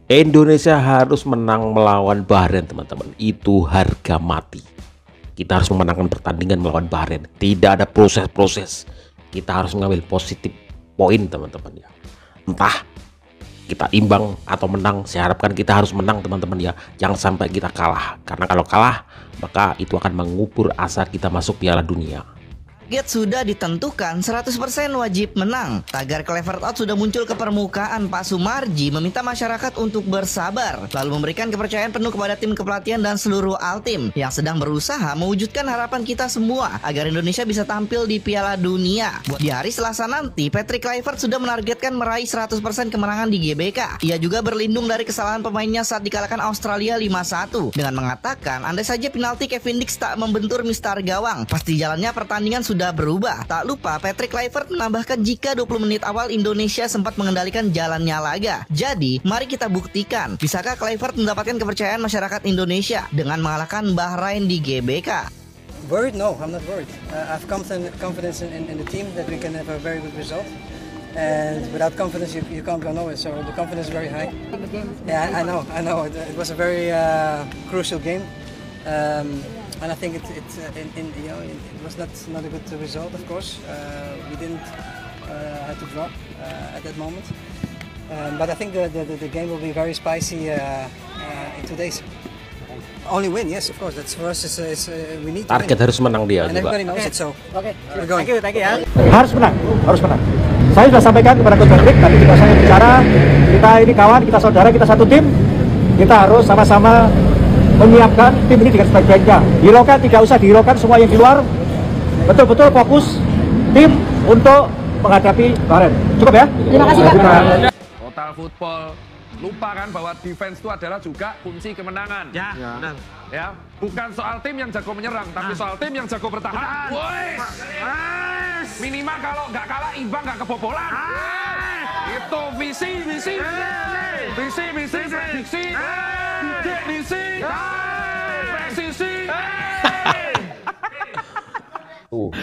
Indonesia harus menang melawan Bahrain, teman-teman. Itu harga mati. Kita harus memenangkan pertandingan melawan Bahrain. Tidak ada proses-proses. Kita harus mengambil positif poin, teman-teman ya. Entah kita imbang atau menang, saya harapkan kita harus menang, teman-teman ya. Jangan sampai kita kalah. Karena kalau kalah, maka itu akan mengubur asa kita masuk Piala Dunia. Target sudah ditentukan, 100% wajib menang. Tagar Clever Out sudah muncul ke permukaan. Pak Sumarji meminta masyarakat untuk bersabar, lalu memberikan kepercayaan penuh kepada tim kepelatihan dan seluruh Altim yang sedang berusaha mewujudkan harapan kita semua agar Indonesia bisa tampil di Piala Dunia. Di hari Selasa nanti, Patrick Kluivert sudah menargetkan meraih 100% kemenangan di GBK. Ia juga berlindung dari kesalahan pemainnya saat dikalahkan Australia 5-1 dengan mengatakan, andai saja penalti Kevin Dix tak membentur mistar gawang, pasti jalannya pertandingan sudah berubah. Tak lupa, Patrick Kluivert menambahkan jika 20 menit awal Indonesia sempat mengendalikan jalannya laga. Jadi, mari kita buktikan, bisakah Kluivert mendapatkan kepercayaan masyarakat Indonesia dengan mengalahkan Bahrain di GBK? Worried? No, I'm not worried. I've confidence in the team that we can have a very good result. And without confidence, you can't go nowhere. So the confidence is very high. Yeah, I know. It was a very crucial game. And I think it was not a good result, of course. We didn't have to draw at that moment. But I think the game will be very spicy in 2 days. Only win, yes, of course. That's for us. We need to Target win. harus menang dia And juga. everybody knows it, so we're going. Thank you ya. Harus menang, harus menang. Saya sudah sampaikan kepada Coach Patrick, tadi juga saya bicara, kita ini kawan, kita saudara, kita satu tim. Kita harus sama-sama menyiapkan tim ini dengan sebaik-baiknya. Hiraukan, tidak usah dihiraukan semua yang di luar. Betul-betul fokus tim untuk menghadapi Bahrain. Cukup ya? Terima kasih Pak. Total football, lupakan bahwa defense itu adalah juga kunci kemenangan. Ya, benar. Ya, bukan soal tim yang jago menyerang, tapi soal tim yang jago bertahan. Minimal kalau nggak kalah imbang, nggak kebobolan. Itu visi, prediksi.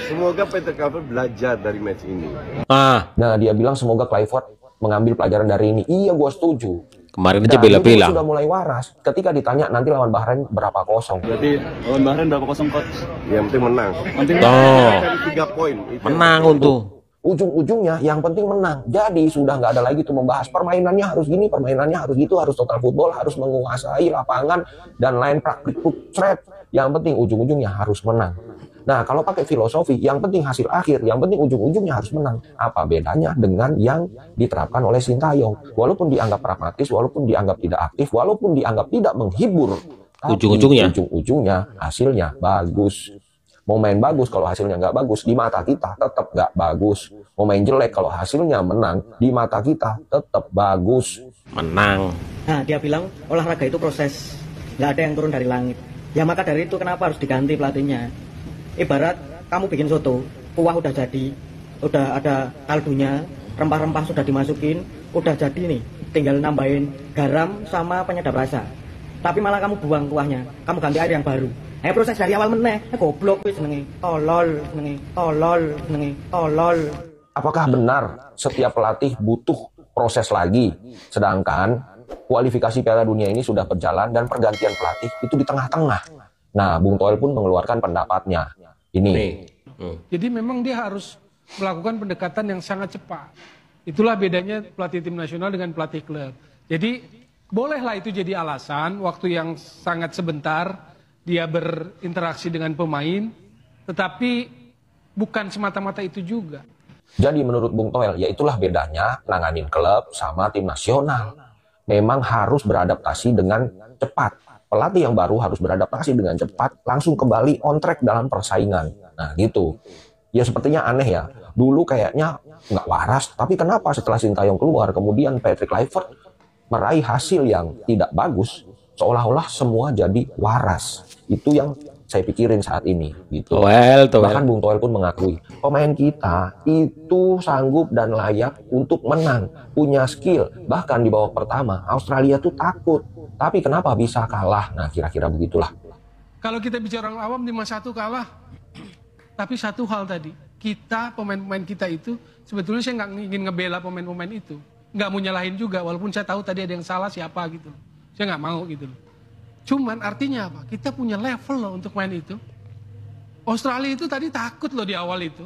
Semoga Peter Kluivert belajar dari match ini. Nah, dia bilang semoga Kluivert mengambil pelajaran dari ini. Iya, gua setuju. Kemarin aja Dan bela-bela. sudah mulai waras. Ketika ditanya nanti lawan Bahrain berapa kosong. Berarti lawan Bahrain berapa kosong, Coach? Yang penting menang. Oh, Dari 3 poin. menang untuk. Ujung-ujungnya yang penting menang. Jadi sudah nggak ada lagi tuh membahas permainannya harus gini, permainannya harus gitu, harus total football, harus menguasai lapangan dan lain praktik threat. Yang penting ujung-ujungnya harus menang. Nah, kalau pakai filosofi, yang penting hasil akhir, yang penting ujung-ujungnya harus menang. Apa bedanya dengan yang diterapkan oleh Sintayong? Walaupun dianggap pragmatis, walaupun dianggap tidak aktif, walaupun dianggap tidak menghibur, tapi ujung-ujungnya hasilnya bagus. Mau main bagus kalau hasilnya nggak bagus, di mata kita tetap nggak bagus. Mau main jelek kalau hasilnya menang, di mata kita tetap bagus. Menang. Nah, dia bilang olahraga itu proses, nggak ada yang turun dari langit. Ya maka dari itu kenapa harus diganti pelatihnya? Ibarat kamu bikin soto, kuah udah jadi, udah ada kaldunya, rempah-rempah sudah dimasukin, udah jadi nih, tinggal nambahin garam sama penyedap rasa. Tapi malah kamu buang kuahnya, kamu ganti air yang baru. Proses dari awal meneh, goblok wis jenenge, tolol jenenge, tolol. Apakah benar setiap pelatih butuh proses lagi? Sedangkan kualifikasi Piala Dunia ini sudah berjalan dan pergantian pelatih itu di tengah-tengah. Nah, Bung Toel pun mengeluarkan pendapatnya. Ini. Jadi memang dia harus melakukan pendekatan yang sangat cepat. Itulah bedanya pelatih tim nasional dengan pelatih klub. Jadi bolehlah itu jadi alasan waktu yang sangat sebentar dia berinteraksi dengan pemain, tetapi bukan semata-mata itu juga. Jadi menurut Bung Toel, ya itulah bedanya nanganin klub sama tim nasional. Memang harus beradaptasi dengan cepat. Pelatih yang baru harus beradaptasi dengan cepat, langsung kembali on track dalam persaingan. Nah gitu. Ya sepertinya aneh ya. Dulu kayaknya nggak waras, tapi kenapa setelah Sintayong keluar, kemudian Patrick Kluivert meraih hasil yang tidak bagus, seolah-olah semua jadi waras. Itu yang saya pikirin saat ini gitu. Bahkan Bung Toel pun mengakui pemain kita itu sanggup dan layak untuk menang, punya skill. Bahkan di babak pertama Australia tuh takut, tapi kenapa bisa kalah? Nah kira-kira begitulah. Kalau kita bicara orang awam 5-1 kalah, tapi satu hal tadi, kita pemain-pemain kita itu sebetulnya saya nggak ingin ngebela pemain-pemain itu. nggak mau nyalahin juga, walaupun saya tahu tadi ada yang salah siapa gitu. Saya nggak mau gitu. Cuman artinya apa? Kita punya level loh untuk main itu. Australia itu tadi takut loh di awal itu.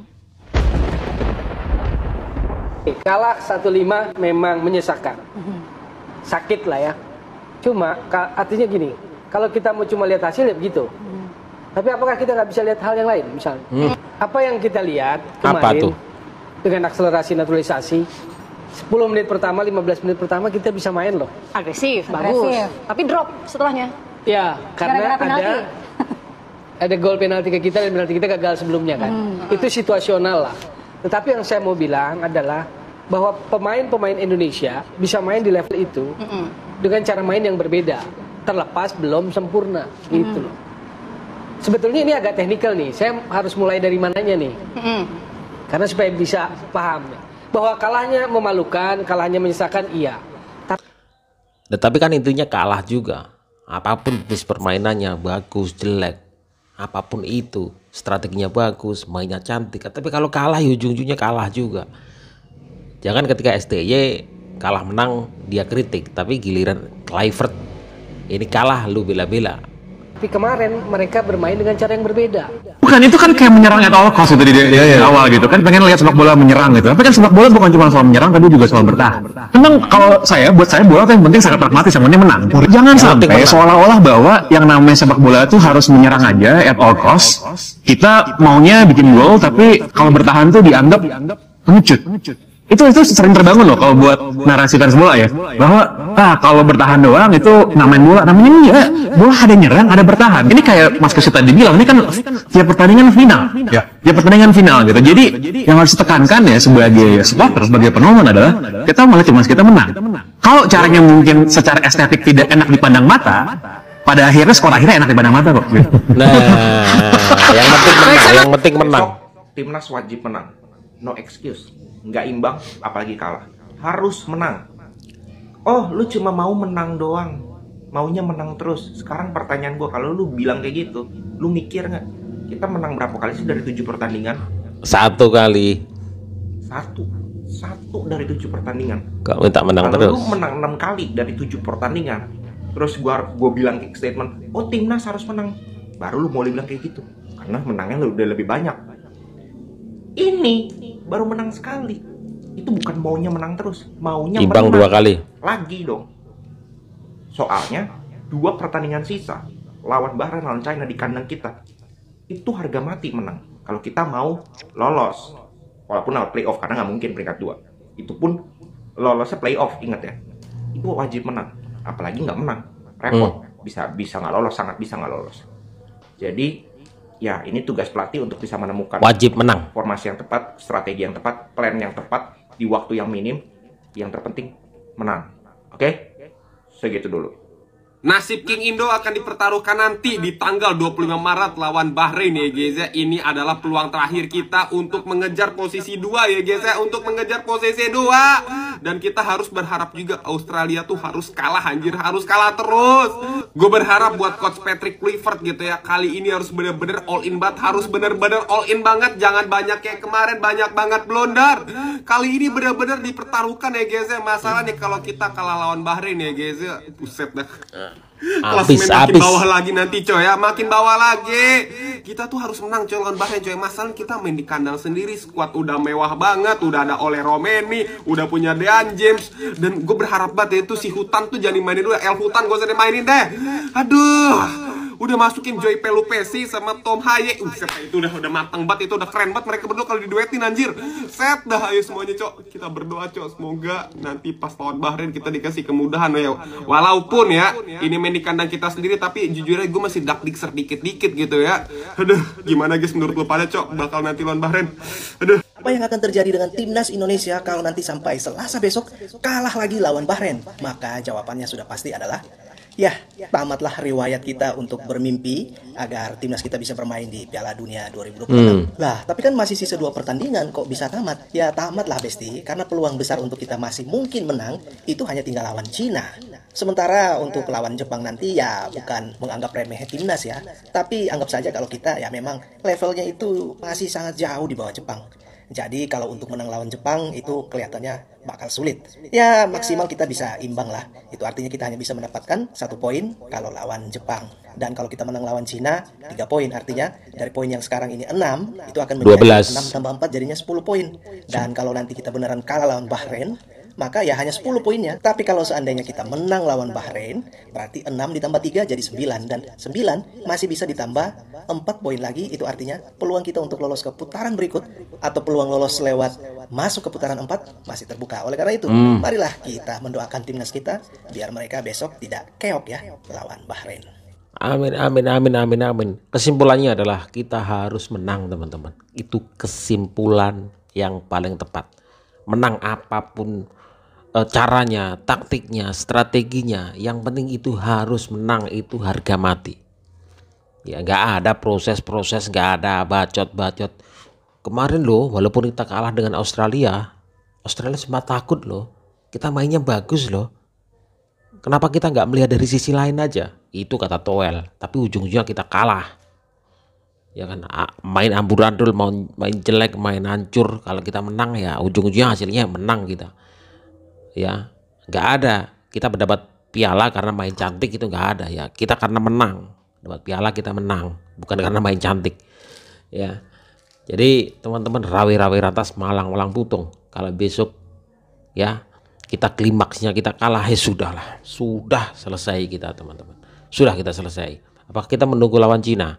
Kalah 1-5 memang menyesakan. Sakit lah ya. Cuma artinya gini, kalau kita mau cuma lihat hasil ya begitu. Tapi apakah kita nggak bisa lihat hal yang lain misalnya? Apa yang kita lihat kemarin dengan akselerasi naturalisasi, 10 menit pertama, 15 menit pertama kita bisa main loh. Agresif, bagus. Tapi drop setelahnya. Ya, karena ada gol penalti ke kita dan penalti kita gagal sebelumnya kan. Itu situasional lah. Tetapi yang saya mau bilang adalah bahwa pemain-pemain Indonesia bisa main di level itu dengan cara main yang berbeda. Terlepas belum sempurna gitu loh. Sebetulnya ini agak teknikal nih. Saya harus mulai dari mananya nih. Karena supaya bisa paham bahwa kalahnya memalukan, kalahnya menyesakan, iya. Tapi kan intinya kalah juga. Apapun jenis permainannya, bagus, jelek, apapun itu, strateginya bagus, mainnya cantik. Tapi kalau kalah, ujung-ujungnya kalah juga. Jangan ketika STY kalah menang dia kritik, tapi giliran Kluivert ini kalah lu bela-bela. Tapi kemarin mereka bermain dengan cara yang berbeda. Bukan, itu kan kayak menyerang at all cost itu di awal gitu kan, pengen lihat sepak bola menyerang gitu. Tapi kan sepak bola bukan cuma soal menyerang, tapi juga soal bertahan. Memang kalau buat saya bola itu yang penting sangat pragmatis, yang penting menang. Jangan sampai seolah-olah bahwa yang namanya sepak bola itu harus menyerang aja at all cost. Kita maunya bikin gol, tapi kalau bertahan tuh dianggap pengecut. Itu sering terbangun loh kalau buat narasi fans bola ya, bahwa kalau bertahan doang itu namain bola. Namanya enggak, bola ada nyerang, ada bertahan. Ini kayak Mas Kesu tadi bilang, ini kan tiap pertandingan final ya, tiap pertandingan final gitu. Jadi yang harus ditekankan ya sebagai supporter, sebagai penonton adalah kita malah cuma kita menang. Kalau caranya mungkin secara estetik tidak enak dipandang mata, pada akhirnya skor akhirnya enak dipandang mata kok gitu. Nah, yang penting menang. Timnas wajib menang, no excuse. Nggak imbang, apalagi kalah. Harus menang. Oh, lu cuma mau menang doang, maunya menang terus. Sekarang pertanyaan gue, kalau lu bilang kayak gitu, lu mikir nggak? Kita menang berapa kali sih dari 7 pertandingan? 1 kali. Satu dari 7 pertandingan. Kok minta menang kalau terus? Lu menang 6 kali dari 7 pertandingan, terus gue bilang statement, oh timnas harus menang, baru lu mau bilang kayak gitu, karena menangnya udah lebih banyak. Ini baru menang sekali. Itu bukan maunya menang terus, maunya imbang menang 2 kali lagi dong. Soalnya 2 pertandingan sisa lawan Bahrain, lawan China di kandang kita, itu harga mati menang kalau kita mau lolos. Walaupun lewat playoff, karena nggak mungkin peringkat 2. Itu pun lolosnya playoff, ingat ya. Itu wajib menang. Apalagi nggak menang, repot. Bisa nggak lolos, sangat bisa nggak lolos. Jadi ya, ini tugas pelatih untuk bisa menemukan wajib menang, formasi yang tepat, strategi yang tepat, plan yang tepat di waktu yang minim. Yang terpenting menang. Oke? Segitu dulu. Nasib King Indo akan dipertaruhkan nanti di tanggal 25 Maret lawan Bahrain ya guys ya. Ini adalah peluang terakhir kita untuk mengejar posisi 2 ya guys ya, untuk mengejar posisi 2. Dan kita harus berharap juga Australia tuh harus kalah, anjir, harus kalah terus. Gue berharap buat coach Patrick Kluivert gitu ya, kali ini harus bener-bener all in banget, harus bener-bener all in banget. Jangan banyak kayak kemarin, banyak banget blunder. Kali ini bener-bener dipertaruhkan ya guys ya. Masalahnya kalau kita kalah lawan Bahrain ya guys ya, buset dah. Makin bawah lagi nanti coy ya, makin bawah lagi. Kita tuh harus menang coy lawan Bahrain coy. Masalah kita main di kandang sendiri, skuad udah mewah banget, udah ada Ole Romeni, udah punya Dean James. Dan gue berharap banget ya, itu si Hutan tuh jangan dimainin dulu, El Hutan gue usah dimainin deh. Aduh, udah masukin Joy Pelupesi sama Tom Haye. Itu udah matang banget, itu udah keren banget mereka berdua kalau diduetin anjir. Set dah, ayo semuanya cok. Kita berdoa cok, semoga nanti pas lawan Bahrain kita dikasih kemudahan ya. Walaupun ya ini main di kandang kita sendiri, tapi jujur aja gue masih dak-dikser dikit-dikit gitu ya. Aduh, gimana guys menurut lo pada cok bakal nanti lawan Bahrain? Aduh. Apa yang akan terjadi dengan timnas Indonesia kalau nanti sampai Selasa besok kalah lagi lawan Bahrain? Maka jawabannya sudah pasti adalah ya, tamatlah riwayat kita untuk bermimpi agar timnas kita bisa bermain di Piala Dunia 2026. Lah, tapi kan masih sisa 2 pertandingan, kok bisa tamat? Ya tamatlah Besti, karena peluang besar untuk kita masih mungkin menang itu hanya tinggal lawan Cina. Sementara untuk lawan Jepang nanti ya bukan menganggap remeh timnas ya, tapi anggap saja kalau kita ya memang levelnya itu masih sangat jauh di bawah Jepang. Jadi kalau untuk menang lawan Jepang itu kelihatannya bakal sulit. Ya maksimal kita bisa imbang lah. Itu artinya kita hanya bisa mendapatkan 1 poin kalau lawan Jepang. Dan kalau kita menang lawan Cina 3 poin, artinya dari poin yang sekarang ini 6 itu akan menjadi 6 tambah 4 jadinya 10 poin. Dan kalau nanti kita beneran kalah lawan Bahrain, maka ya hanya 10 poinnya. Tapi kalau seandainya kita menang lawan Bahrain, berarti 6 ditambah 3 jadi 9. Dan 9 masih bisa ditambah 4 poin lagi. Itu artinya peluang kita untuk lolos ke putaran berikut atau peluang lolos lewat masuk ke putaran 4 masih terbuka. Oleh karena itu, marilah kita mendoakan timnas kita biar mereka besok tidak keok ya lawan Bahrain. Amin, amin, amin, amin, amin. Kesimpulannya adalah kita harus menang, teman-teman. Itu kesimpulan yang paling tepat. Menang apapun caranya, taktiknya, strateginya, yang penting itu harus menang, itu harga mati. Ya nggak ada proses-proses, nggak ada bacot-bacot. Kemarin loh, walaupun kita kalah dengan Australia sempat takut loh. Kita mainnya bagus loh. Kenapa kita nggak melihat dari sisi lain aja? Itu kata Toel. Tapi ujung-ujungnya kita kalah. Ya kan, main amburadul, main jelek, main hancur. Kalau kita menang ya ujung-ujungnya hasilnya menang kita. Ya nggak ada kita mendapat piala karena main cantik, itu nggak ada ya. Kita karena menang dapat piala, kita menang bukan karena main cantik ya. Jadi teman-teman, rawe-rawe ratas malang-malang putung. Kalau besok ya kita klimaksnya kita kalah, ya sudahlah, sudah selesai kita teman-teman, sudah kita selesai. Apakah kita menunggu lawan Cina?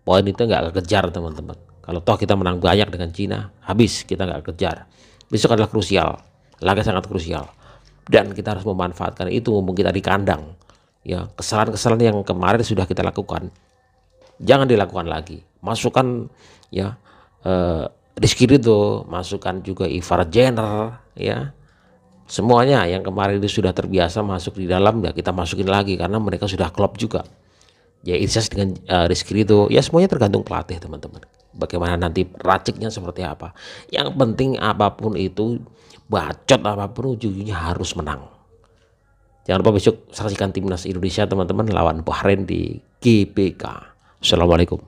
Poin itu nggak kejar teman-teman. Kalau toh kita menang banyak dengan Cina, habis, kita nggak kejar. Besok adalah krusial, laga sangat krusial, dan kita harus memanfaatkan itu mumpung kita di kandang. Ya, kesalahan-kesalahan yang kemarin sudah kita lakukan jangan dilakukan lagi. Masukkan ya Rizky Ridho, masukkan juga Ivar Jenner ya. Semuanya yang kemarin itu sudah terbiasa masuk di dalam, ya kita masukin lagi karena mereka sudah klop juga. Ya Isyas dengan Rizky Ridho, ya semuanya tergantung pelatih teman-teman. Bagaimana nanti raciknya seperti apa. Yang penting apapun itu, bacot apapun, ujung-ujungnya harus menang. Jangan lupa besok saksikan timnas Indonesia teman-teman lawan Bahrain di GBK. Assalamualaikum.